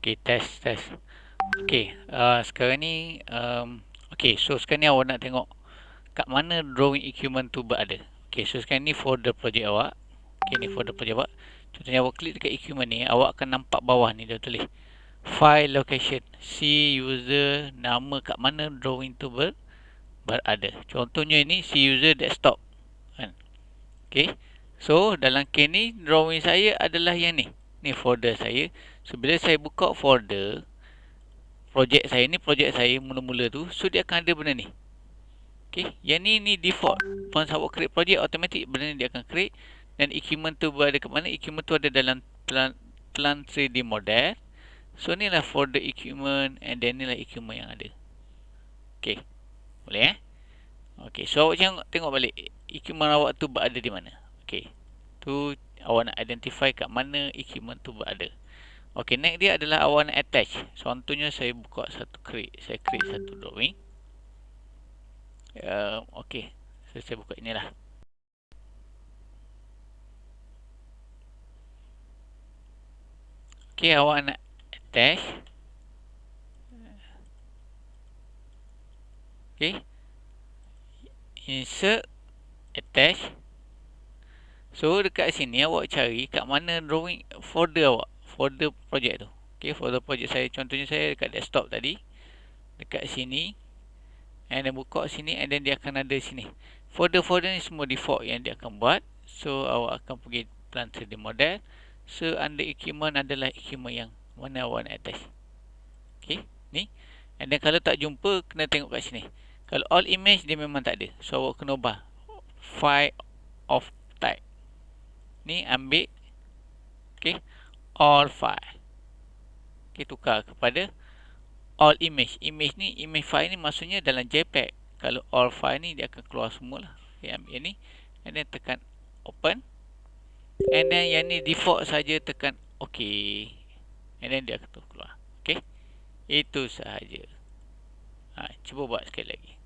Okay, test. Okay, sekarang ni okay, so sekarang ni awak nak tengok kat mana drawing equipment tu berada. Okay, so sekarang ni folder projek awak. Okay, ni folder projek awak. Contohnya awak klik dekat equipment ni, awak akan nampak bawah ni dia tulis file location, see user, nama kat mana drawing tu berada. Contohnya ini see user desktop kan. Okay, so dalam case ni drawing saya adalah yang ni. Ni folder saya. So bila saya buka folder projek saya ni, projek saya mula-mula tu, so dia akan ada benda ni. Okay, yang ni default. Once awak create projek, automatic benda ni dia akan create. Dan equipment tu berada ke mana? Equipment tu ada dalam plant 3D model. So ni lah folder equipment, and then ni lah equipment yang ada. Okay, boleh Okay, so awak tengok balik equipment awak tu berada di mana. Okay, tu awak nak identify kat mana equipment tu berada. Okay, next dia adalah awak nak attach. Contohnya saya buka saya create satu drawing. Okay, so saya buka inilah. Okay, awak nak attach. Okay, insert, attach. So dekat sini awak cari kat mana drawing folder awak, folder projek tu. Okay, folder projek saya, contohnya saya dekat desktop tadi. Dekat sini, and then buka sini, and then dia akan ada sini. Folder-folder ni semua default yang dia akan buat. So awak akan pergi plant 3D model. So under equipment adalah equipment yang mana awak nak attach. Okay, ni. And then kalau tak jumpa, kena tengok kat sini. Kalau all image, dia memang tak ada. So awak kena ubah file of type. Ni ambil, okay, all file. Okay, tukar kepada all image. Image ni, image file ni maksudnya dalam JPEG. Kalau all file ni, dia akan keluar semua lah. Okay, ambil ni, and then tekan open. And then yang ni default saja, tekan OK. And then dia akan keluar. Okay, itu sahaja. Cuba buat sekali lagi.